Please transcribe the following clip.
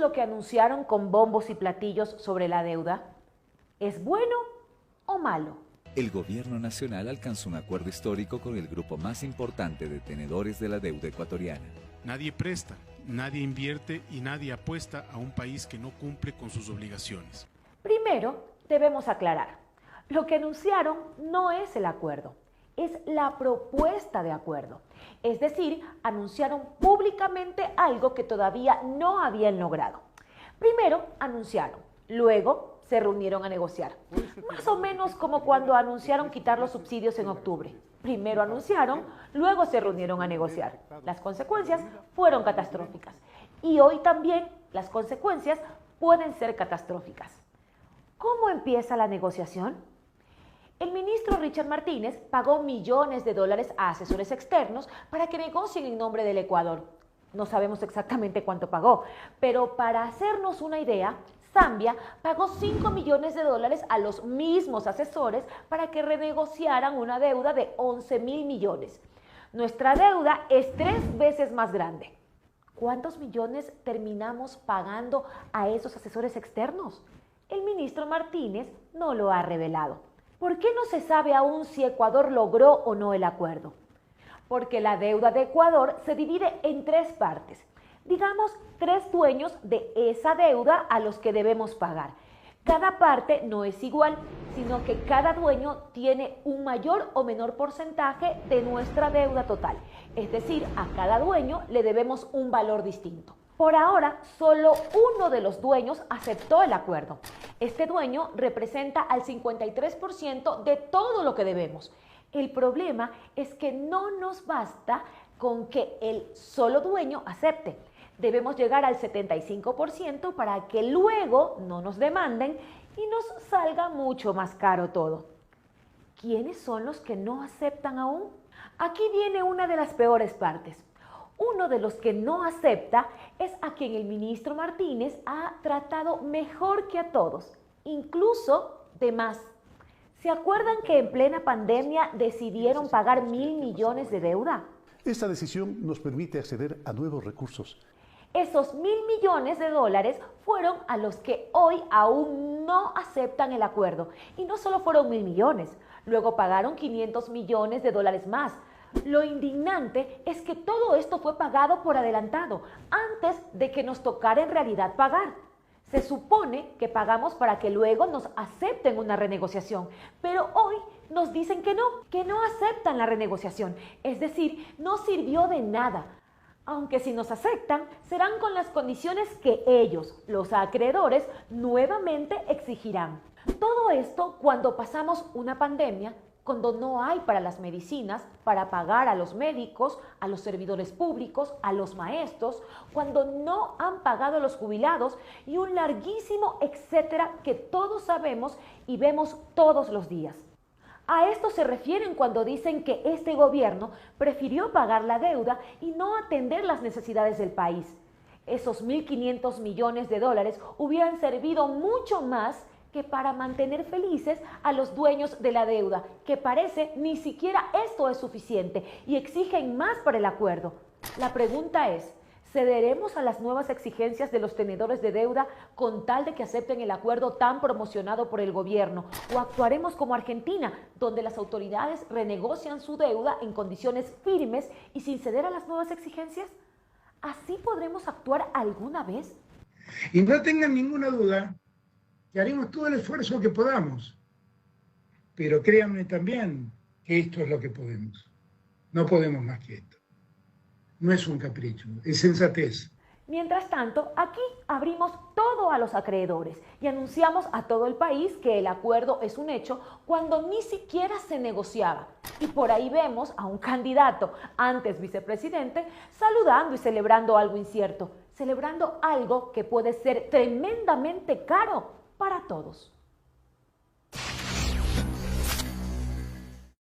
lo que anunciaron con bombos y platillos sobre la deuda? ¿Es bueno o malo? El gobierno nacional alcanzó un acuerdo histórico con el grupo más importante de tenedores de la deuda ecuatoriana. Nadie presta, nadie invierte y nadie apuesta a un país que no cumple con sus obligaciones. Primero, debemos aclarar, lo que anunciaron no es el acuerdo, es la propuesta de acuerdo. Es decir, anunciaron públicamente algo que todavía no habían logrado. Primero anunciaron, luego se reunieron a negociar. Más o menos como cuando anunciaron quitar los subsidios en octubre. Primero anunciaron, luego se reunieron a negociar. Las consecuencias fueron catastróficas. Y hoy también las consecuencias pueden ser catastróficas. ¿Cómo empieza la negociación? El ministro Richard Martínez pagó millones de dólares a asesores externos para que negocien en nombre del Ecuador. No sabemos exactamente cuánto pagó, pero para hacernos una idea, Zambia pagó 5 millones de dólares a los mismos asesores para que renegociaran una deuda de 11.000 millones. Nuestra deuda es 3 veces más grande. ¿Cuántos millones terminamos pagando a esos asesores externos? El ministro Martínez no lo ha revelado. ¿Por qué no se sabe aún si Ecuador logró o no el acuerdo? Porque la deuda de Ecuador se divide en 3 partes. Digamos, 3 dueños de esa deuda a los que debemos pagar. Cada parte no es igual, sino que cada dueño tiene un mayor o menor porcentaje de nuestra deuda total. Es decir, a cada dueño le debemos un valor distinto. Por ahora, solo uno de los dueños aceptó el acuerdo. Este dueño representa al 53% de todo lo que debemos. El problema es que no nos basta con que el solo dueño acepte. Debemos llegar al 75% para que luego no nos demanden y nos salga mucho más caro todo. ¿Quiénes son los que no aceptan aún? Aquí viene una de las peores partes. Uno de los que no acepta es a quien el ministro Martínez ha tratado mejor que a todos, incluso de más. ¿Se acuerdan que en plena pandemia decidieron pagar 1.000 millones de deuda? Esta decisión nos permite acceder a nuevos recursos. Esos 1.000 millones de dólares fueron a los que hoy aún no aceptan el acuerdo. Y no solo fueron 1.000 millones, luego pagaron 500 millones de dólares más. Lo indignante es que todo esto fue pagado por adelantado, antes de que nos tocara en realidad pagar. Se supone que pagamos para que luego nos acepten una renegociación, pero hoy nos dicen que no aceptan la renegociación, es decir, no sirvió de nada. Aunque si nos aceptan, serán con las condiciones que ellos, los acreedores, nuevamente exigirán. Todo esto cuando pasamos una pandemia, cuando no hay para las medicinas, para pagar a los médicos, a los servidores públicos, a los maestros, cuando no han pagado a los jubilados y un larguísimo etcétera que todos sabemos y vemos todos los días. A esto se refieren cuando dicen que este gobierno prefirió pagar la deuda y no atender las necesidades del país. Esos 1.500 millones de dólares hubieran servido mucho más que para mantener felices a los dueños de la deuda, que parece ni siquiera esto es suficiente y exigen más para el acuerdo. La pregunta es, ¿cederemos a las nuevas exigencias de los tenedores de deuda con tal de que acepten el acuerdo tan promocionado por el gobierno? ¿O actuaremos como Argentina, donde las autoridades renegocian su deuda en condiciones firmes y sin ceder a las nuevas exigencias? ¿Así podremos actuar alguna vez? Y no tengan ninguna duda que haremos todo el esfuerzo que podamos. Pero créanme también que esto es lo que podemos. No podemos más que esto. No es un capricho, es sensatez. Mientras tanto, aquí abrimos todo a los acreedores y anunciamos a todo el país que el acuerdo es un hecho cuando ni siquiera se negociaba. Y por ahí vemos a un candidato, antes vicepresidente, saludando y celebrando algo incierto, celebrando algo que puede ser tremendamente caro para todos.